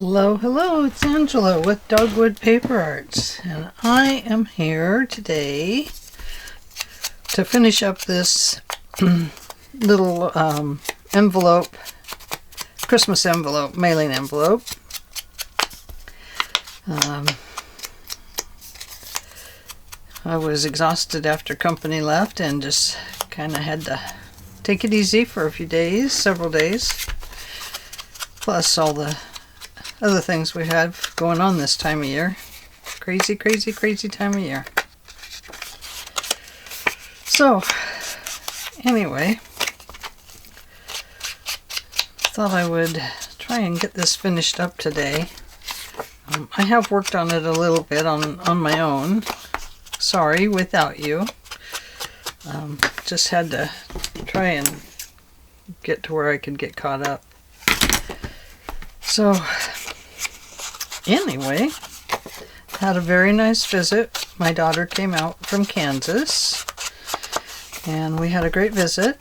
Hello, hello, it's Angela with Dogwood Paper Arts, and I am here today to finish up this little envelope, Christmas envelope, mailing envelope. I was exhausted after company left and just kind of had to take it easy for a few days, several days, plus all the other things we have going on this time of year. Crazy, crazy, crazy time of year. So, anyway, thought I would try and get this finished up today. I have worked on it a little bit on my own. Sorry, without you. Just had to try and get to where I could get caught up. So, anyway, had a very nice visit. My daughter came out from Kansas, and we had a great visit.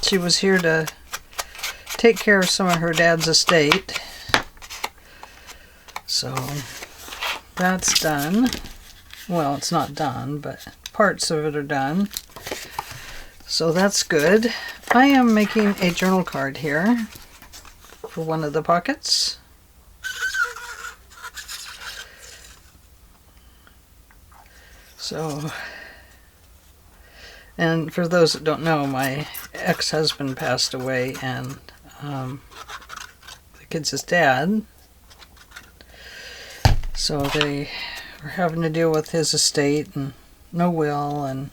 She was here to take care of some of her dad's estate. So, that's done. Well, it's not done, but parts of it are done. So that's good. I am making a journal card here for one of the pockets. So, and for those that don't know, my ex-husband passed away, and the kid's his dad. So they were having to deal with his estate and no will, and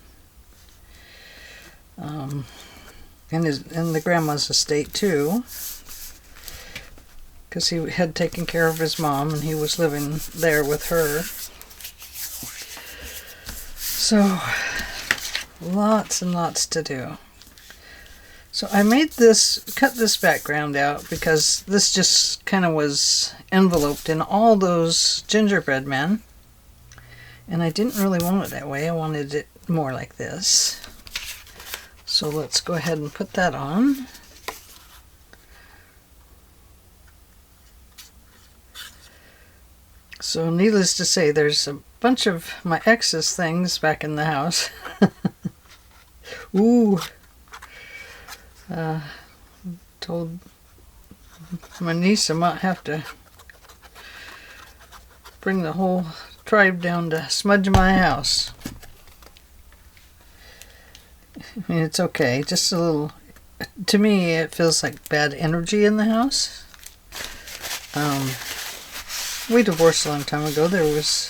the grandma's estate too, because he had taken care of his mom and he was living there with her. So lots and lots to do. So I cut this background out because this just kind of was enveloped in all those gingerbread men, and I didn't really want it that way. I wanted it more like this. So let's go ahead and put that on. So needless to say, there's a bunch of my ex's things back in the house. Ooh. Told my niece I might have to bring the whole tribe down to smudge my house. I mean, it's okay, just a little. To me, it feels like bad energy in the house. We divorced a long time ago. There was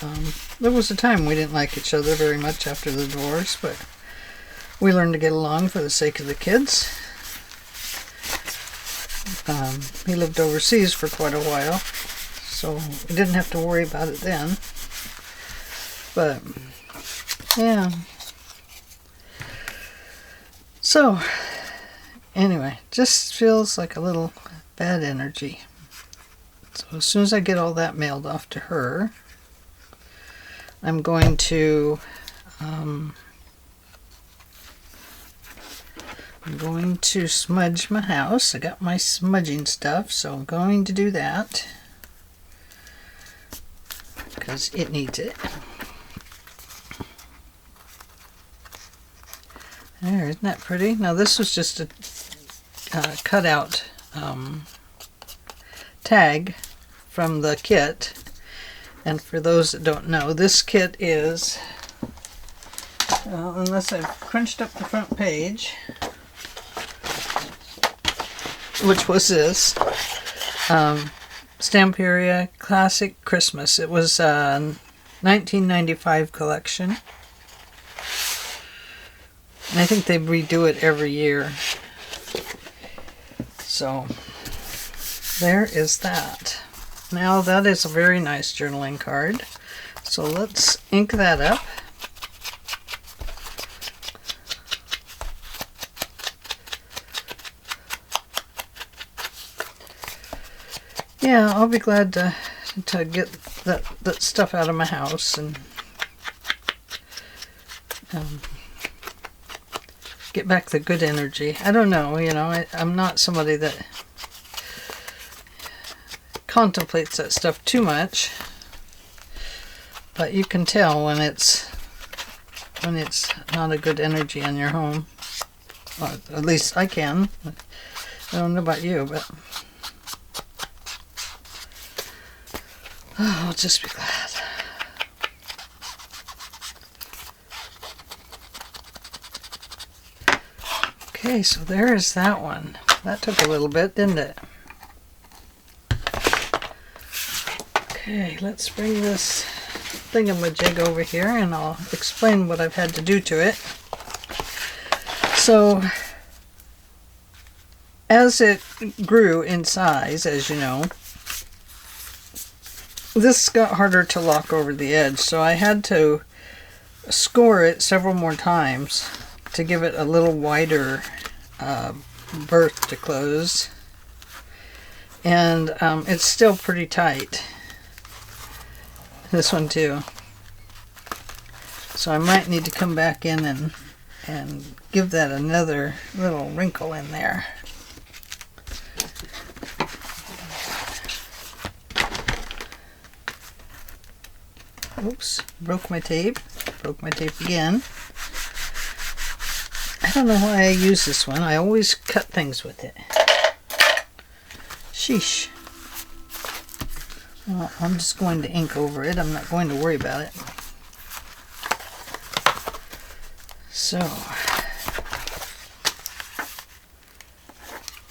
a time we didn't like each other very much after the divorce, but we learned to get along for the sake of the kids. He lived overseas for quite a while, so we didn't have to worry about it then. But, yeah. So, anyway, just feels like a little bad energy. So as soon as I get all that mailed off to her, I'm going to smudge my house. I got my smudging stuff, so I'm going to do that because it needs it. There, isn't that pretty? Now this was just a cutout tag from the kit, and for those that don't know, this kit is, unless I've crunched up the front page, which was this Stamperia Classic Christmas. It was a 1995 collection, and I think they redo it every year. So there is that. Now that is a very nice journaling card. So let's ink that up. Yeah, I'll be glad to get that stuff out of my house and get back the good energy. I don't know, I'm not somebody that contemplates that stuff too much, but you can tell when it's not a good energy in your home. Well, at least I can. I don't know about you, but oh, I'll just be glad. Okay, so there is that one. That took a little bit, didn't it? Okay, let's bring this thingamajig over here and I'll explain what I've had to do to it. So, as it grew in size, as you know, this got harder to lock over the edge, so I had to score it several more times to give it a little wider berth to close. And it's still pretty tight. This one too. So I might need to come back in and give that another little wrinkle in there. Oops, broke my tape. Broke my tape again. I don't know why I use this one. I always cut things with it. Sheesh. Well, I'm just going to ink over it. I'm not going to worry about it. So,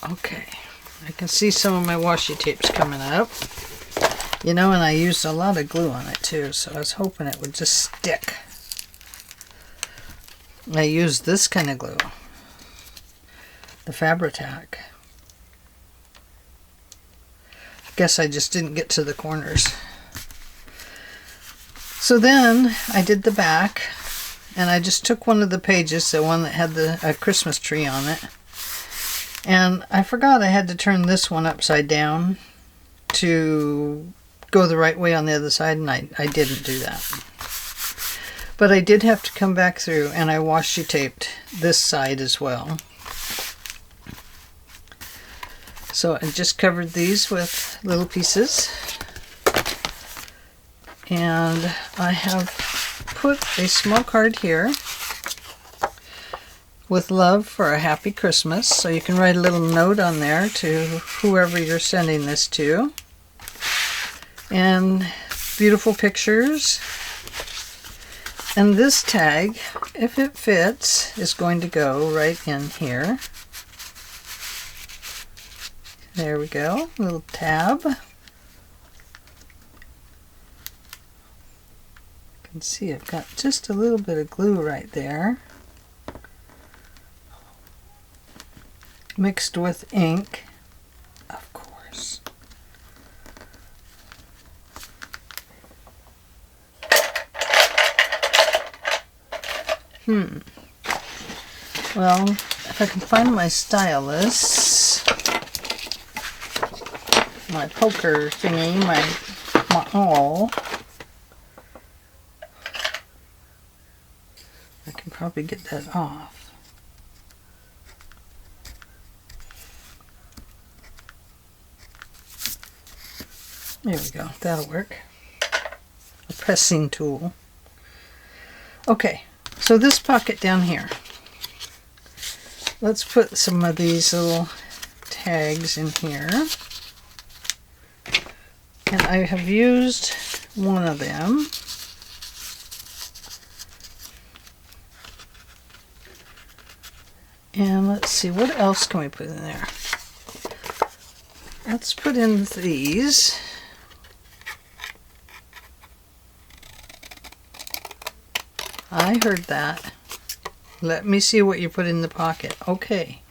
okay. I can see some of my washi tapes coming up. You know, and I used a lot of glue on it too, so I was hoping it would just stick. I used this kind of glue, the Fabri-Tac. I guess I just didn't get to the corners. So then I did the back, and I just took one of the pages, the one that had a Christmas tree on it, and I forgot I had to turn this one upside down to go the right way on the other side, and I didn't do that. But I did have to come back through, and I washi taped this side as well. So I just covered these with little pieces, and I have put a small card here with love for a happy Christmas, so you can write a little note on there to whoever you're sending this to, and beautiful pictures. And this tag, if it fits, is going to go right in here. There we go, little tab. You can see I've got just a little bit of glue right there, mixed with ink, of course. Well, if I can find my stylus, my poker thingy, my awl, I can probably get that off. There we go, that'll work. A pressing tool. Okay, so this pocket down here, let's put some of these little tags in here. And I have used one of them. And let's see, what else can we put in there? Let's put in these. I heard that. Let me see what you put in the pocket. Okay.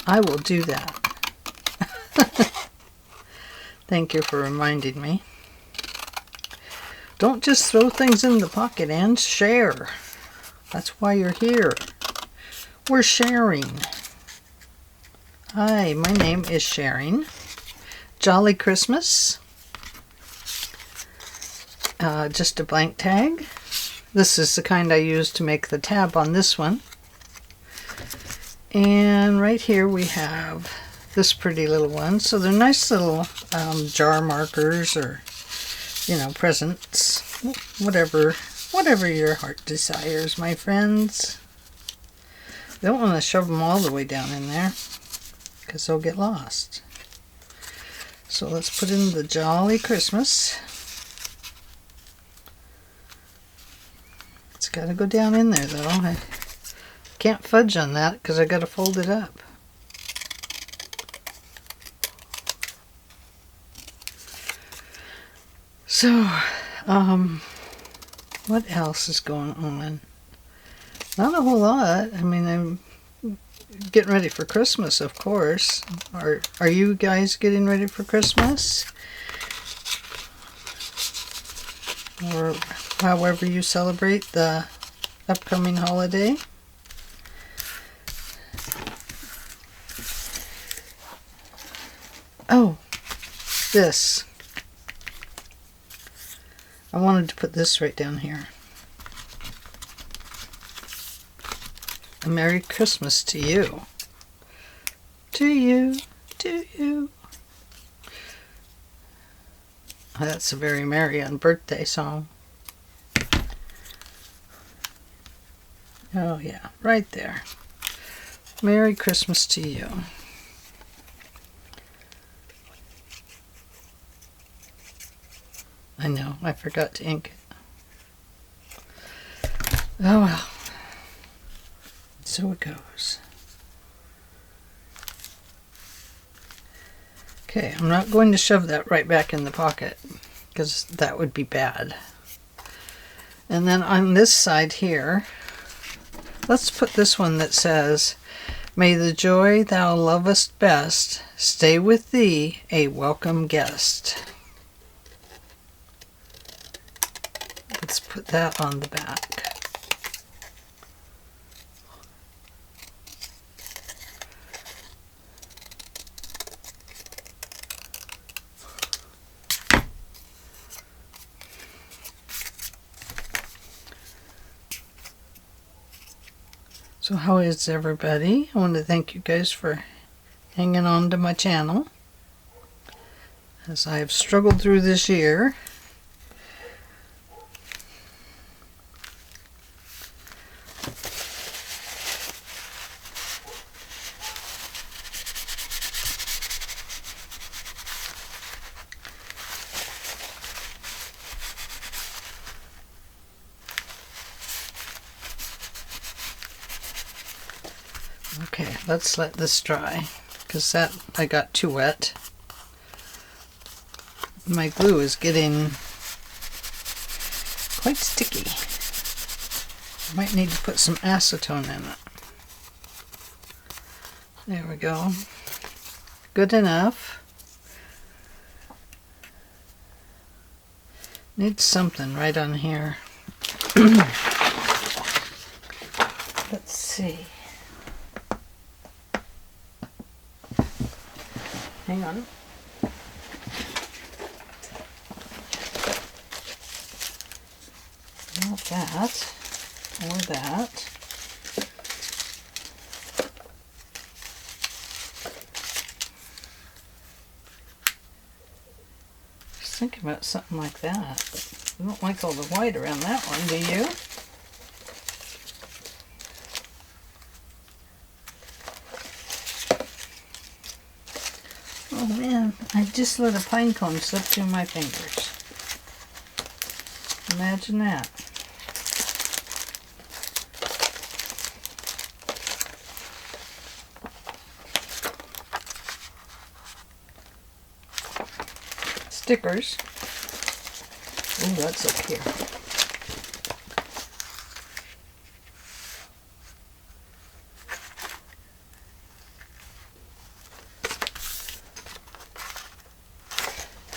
I will do that. Thank you for reminding me. Don't just throw things in the pocket, and share. That's why you're here. We're sharing. Hi, my name is Sharing. Jolly Christmas. Just a blank tag. This is the kind I used to make the tab on this one. And right here we have this pretty little one. So they're nice little jar markers, or, you know, presents, whatever your heart desires, my friends. Don't want to shove them all the way down in there, because they'll get lost. So let's put in the Jolly Christmas. It's got to go down in there, though. I can't fudge on that because I got to fold it up. So, what else is going on? Not a whole lot. I mean, I'm getting ready for Christmas, of course. Are you guys getting ready for Christmas? Or however you celebrate the upcoming holiday. Oh, this. I wanted to put this right down here. A Merry Christmas to you. To you, to you. That's a very merry on birthday song. Oh yeah, right there. Merry Christmas to you. I know, I forgot to ink it. Oh well. So it goes. Okay, I'm not going to shove that right back in the pocket because that would be bad. And then on this side here, let's put this one that says, "May the joy thou lovest best stay with thee, a welcome guest." Let's put that on the back. So how is everybody? I want to thank you guys for hanging on to my channel as I have struggled through this year. Okay, let's let this dry, because that I got too wet. My glue is getting quite sticky. I might need to put some acetone in it. There we go. Good enough. Need something right on here. Let's see. Hang on. Not that, or that. Just thinking about something like that. I don't like all the white around that one, do you? Oh man, I just let a pine cone slip through my fingers. Imagine that. Stickers. Oh, that's up here.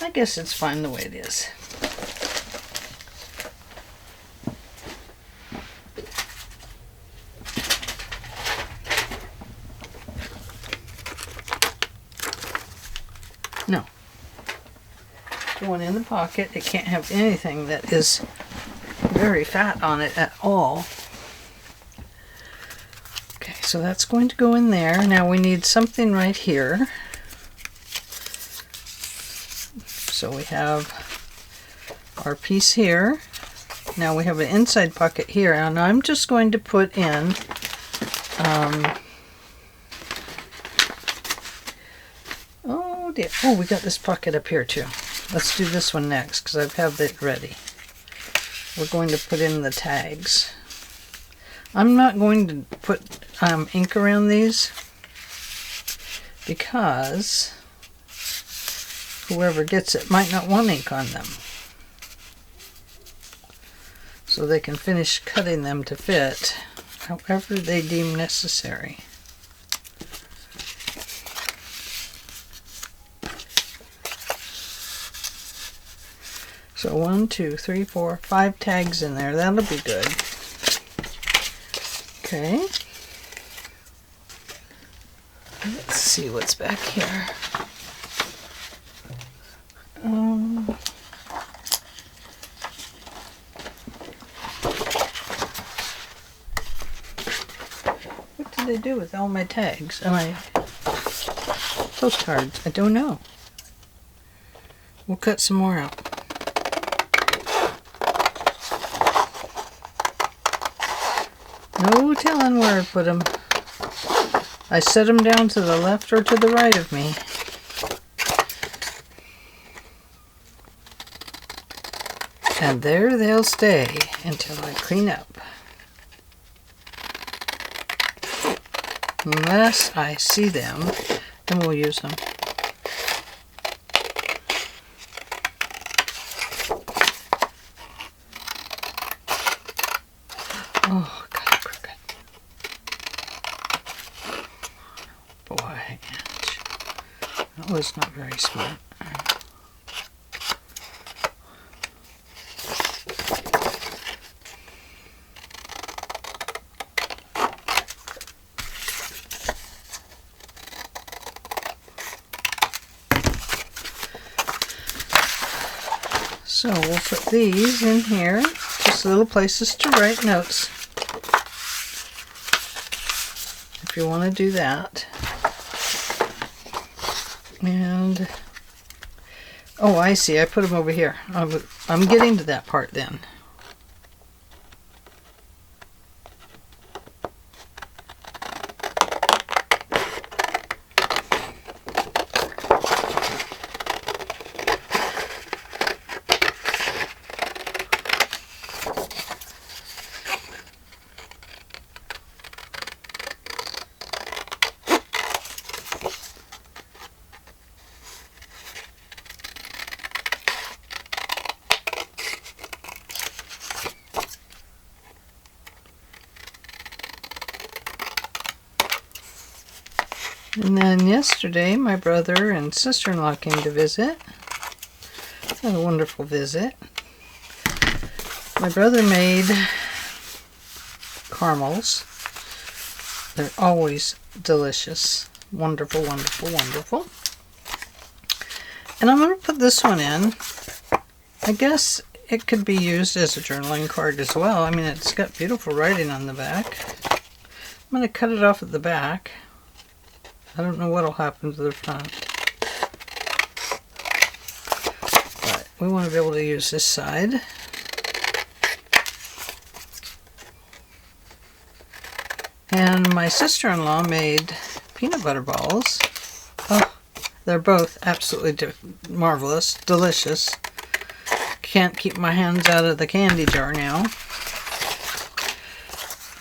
I guess it's fine the way it is. No. Going in the pocket, it can't have anything that is very fat on it at all. Okay, so that's going to go in there. Now we need something right here. So we have our piece here. Now we have an inside pocket here, and I'm just going to put in oh dear, oh, we got this pocket up here too. Let's do this one next because I have it ready. We're going to put in the tags. I'm not going to put ink around these because whoever gets it might not want ink on them. So they can finish cutting them to fit however they deem necessary. So 1, 2, 3, 4, 5 tags in there. That'll be good. Okay. Let's see what's back here. What did I do with all my tags and my postcards? I don't know. We'll cut some more out. No telling where I put them. I set them down to the left or to the right of me. And there they'll stay until I clean up. Unless I see them, then we'll use them. Oh, got it crooked. Boy, that was not very smart. So we'll put these in here, just little places to write notes, if you want to do that. And, oh, I see, I put them over here. I'm getting to that part then. And then yesterday, my brother and sister-in-law came to visit. Had a wonderful visit. My brother made caramels. They're always delicious. Wonderful, wonderful, wonderful. And I'm going to put this one in. I guess it could be used as a journaling card as well. I mean, it's got beautiful writing on the back. I'm going to cut it off at the back. I don't know what'll happen to the front. But we want to be able to use this side. And my sister-in-law made peanut butter balls. Oh, they're both absolutely marvelous, delicious. Can't keep my hands out of the candy jar now.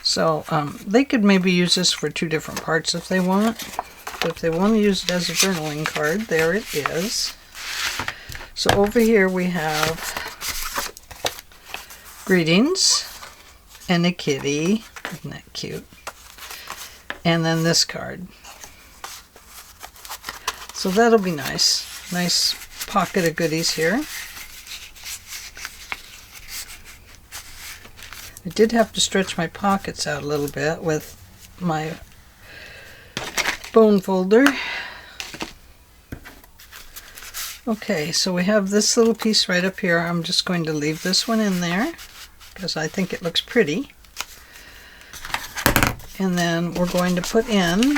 So they could maybe use this for 2 different parts if they want. But if they want to use it as a journaling card, there it is. So over here we have greetings and a kitty. Isn't that cute? And then this card. So that'll be nice. Nice pocket of goodies here. I did have to stretch my pockets out a little bit with my bone folder. Okay, so we have this little piece right up here. I'm just going to leave this one in there because I think it looks pretty. And then we're going to put in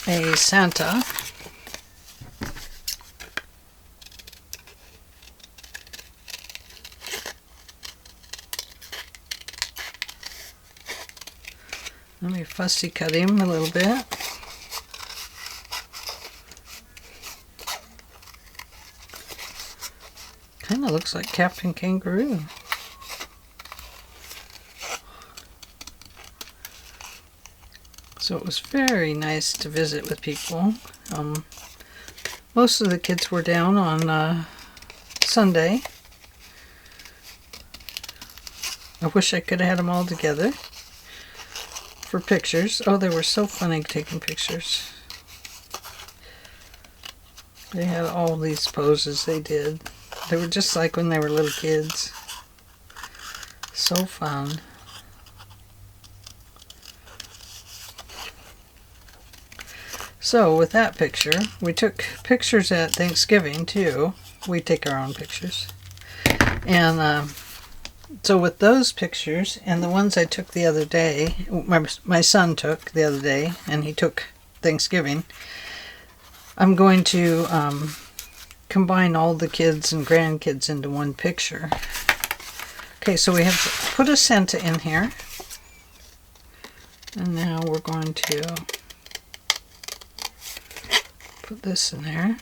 a Santa. Let me fussy cut him a little bit. Kind of looks like Captain Kangaroo. So it was very nice to visit with people. Most of the kids were down on Sunday. I wish I could have had them all together for pictures. Oh, they were so funny taking pictures. They had all these poses they did. They were just like when they were little kids. So fun. So with that picture, we took pictures at Thanksgiving too. We take our own pictures. And so with those pictures and the ones I took the other day, my son took the other day, and he took Thanksgiving, I'm going to combine all the kids and grandkids into one picture. Okay, so we have to put a Santa in here. And now we're going to put this in there.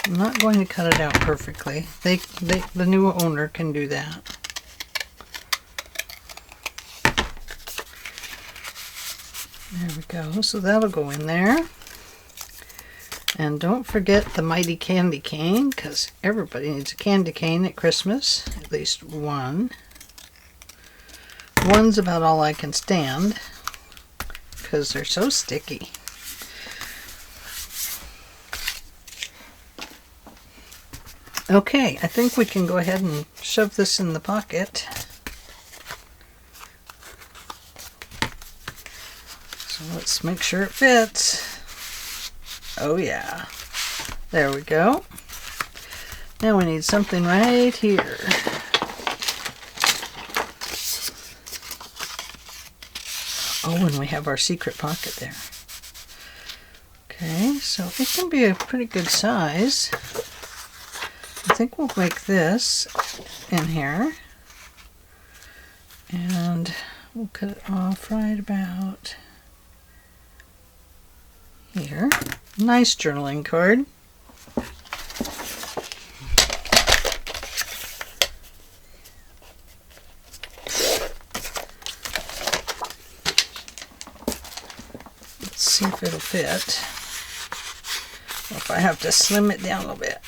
I'm not going to cut it out perfectly. The new owner can do that. There we go. So that'll go in there. And don't forget the mighty candy cane, because everybody needs a candy cane at Christmas. At least one. One's about all I can stand, because they're so sticky. Okay, I think we can go ahead and shove this in the pocket. So let's make sure it fits. Oh yeah. There we go. Now we need something right here. Oh, and we have our secret pocket there. Okay, so it can be a pretty good size. I think we'll make this in here, and we'll cut it off right about here. Nice journaling card. Let's see if it'll fit. Or if I have to slim it down a little bit.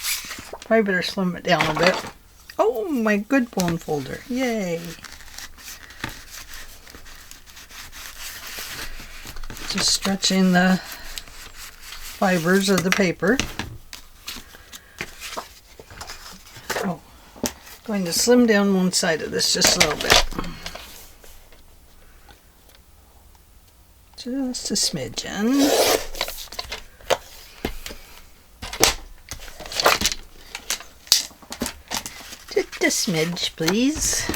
Probably better slim it down a bit. Oh, my good bone folder. Yay. Just stretching the fibers of the paper. Oh, going to slim down one side of this just a little bit. Just a smidgen. A smidge, please.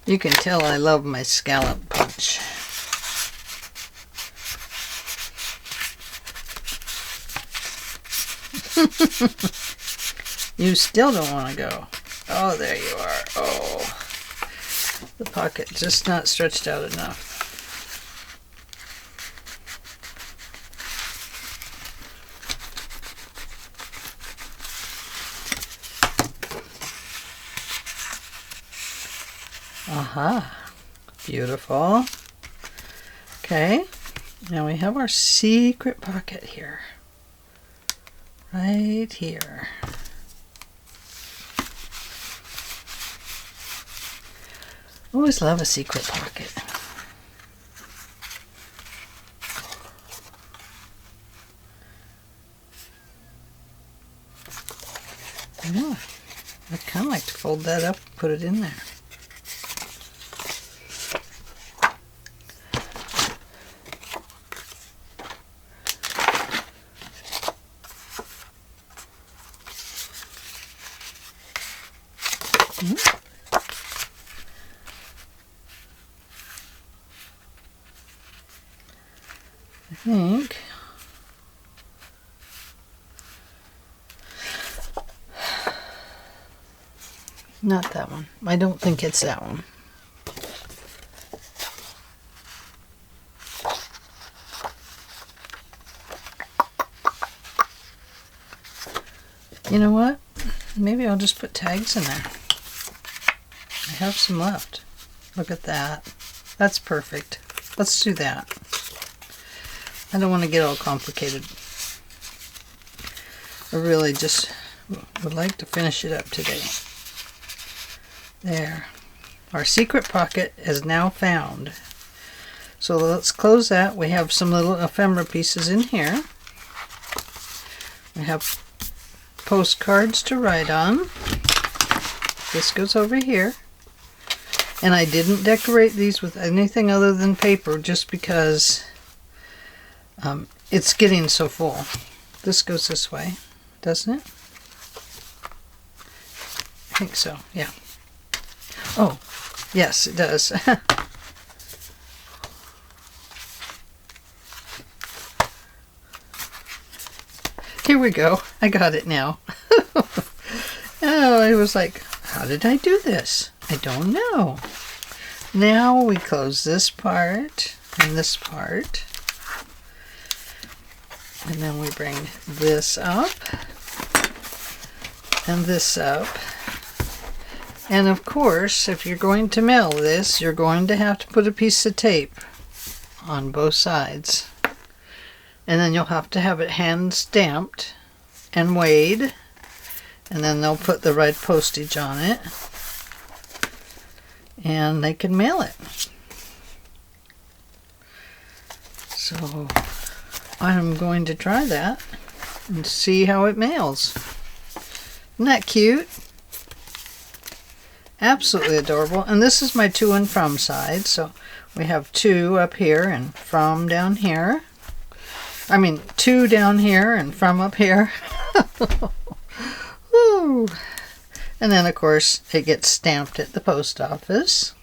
You can tell I love my scallop punch. You still don't want to go. Oh, there you are. Oh, the pocket just not stretched out enough. Aha, beautiful. Okay, now we have our secret pocket here. Right here. Always love a secret pocket. Yeah, I'd kind of like to fold that up and put it in there. I think not that one. I don't think it's that one. You know what? Maybe I'll just put tags in there. I have some left. Look at that. That's perfect. Let's do that. I don't want to get all complicated. I really just would like to finish it up today. There. Our secret pocket is now found. So let's close that. We have some little ephemera pieces in here. We have postcards to write on. This goes over here. And I didn't decorate these with anything other than paper just because it's getting so full. This goes this way, doesn't it? I think so, yeah. Oh, yes, it does. Here we go. I got it now. Oh, I was like, how did I do this? I don't know. Now we close this part and this part. And then we bring this up and this up. And of course, if you're going to mail this, you're going to have to put a piece of tape on both sides. And then you'll have to have it hand stamped and weighed. And then they'll put the right postage on it. And they can mail it. So I'm going to try that and see how it mails. Isn't that cute? Absolutely adorable. And this is my to and from side. So we have to up here and from down here. I mean, to down here and from up here. Woo. And then, of course, it gets stamped at the post office.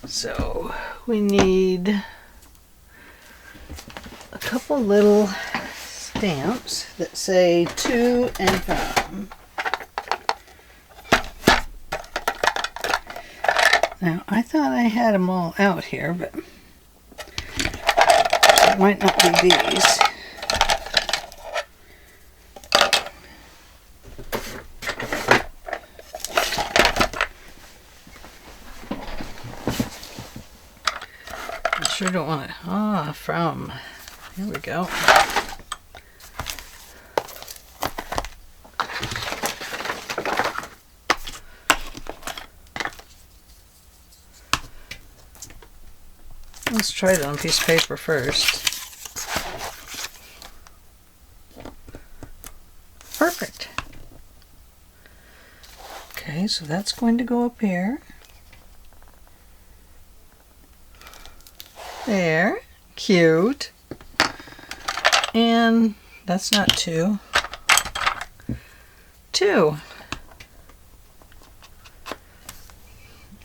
So we need a couple little stamps that say to and from. Now, I thought I had them all out here, but it might not be these. I sure don't want it. Ah, from. Here we go. Let's try it on a piece of paper first. Perfect. Okay, so that's going to go up here. There. Cute. And that's not two. Two.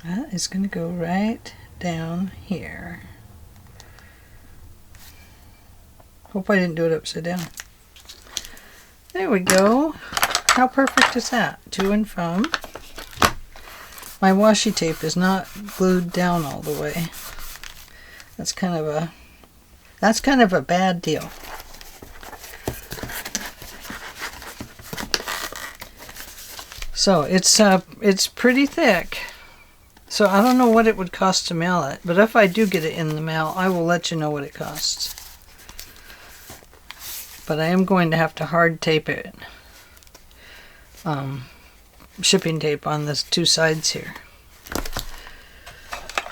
That is going to go right down here. Hope I didn't do it upside down. There we go. How perfect is that? To and from. My washi tape is not glued down all the way. That's kind of a bad deal. So it's pretty thick. So I don't know what it would cost to mail it, but if I do get it in the mail, I will let you know what it costs. But I am going to have to hard tape it. Shipping tape on the two sides here.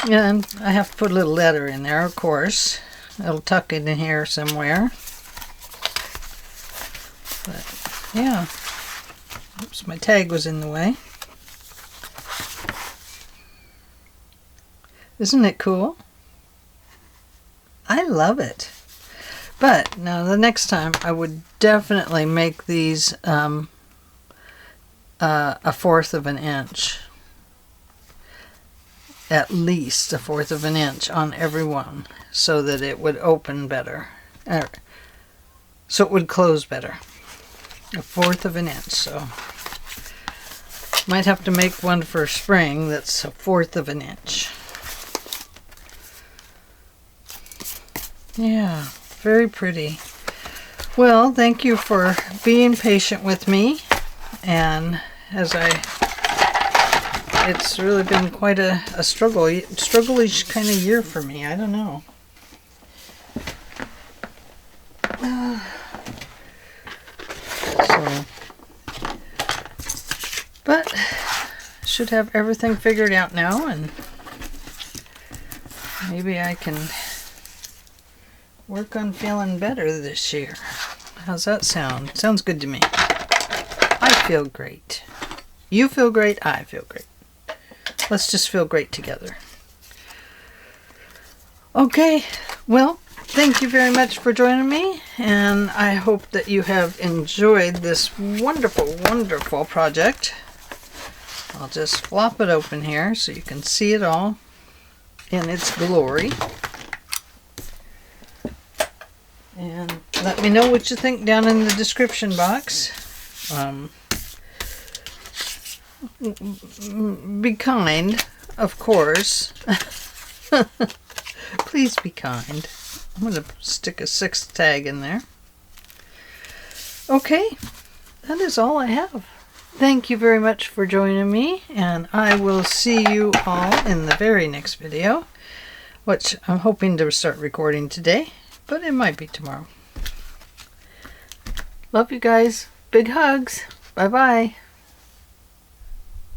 And I have to put a little letter in there, of course. It'll tuck it in here somewhere. But yeah. Oops, my tag was in the way. Isn't it cool? I love it. But now the next time I would definitely make these 1/4 of an inch. At least 1/4 of an inch on every one, so that it would open better. So it would close better. 1/4 of an inch, so might have to make one for spring that's 1/4 of an inch. Yeah, very pretty. Well, thank you for being patient with me, and it's really been quite a struggle-ish kind of year for me. I don't know. But should have everything figured out now, and maybe I can work on feeling better this year. How's that sound? Sounds good to me. I feel great. You feel great, I feel great. Let's just feel great together. Okay, well, thank you very much for joining me, and I hope that you have enjoyed this wonderful, wonderful project. I'll just flop it open here so you can see it all in its glory. And let me know what you think down in the description box. Be kind, of course. Please be kind. I'm going to stick a 6th tag in there. Okay, that is all I have. Thank you very much for joining me, and I will see you all in the very next video, which I'm hoping to start recording today, but it might be tomorrow. Love you guys. Big hugs. Bye-bye.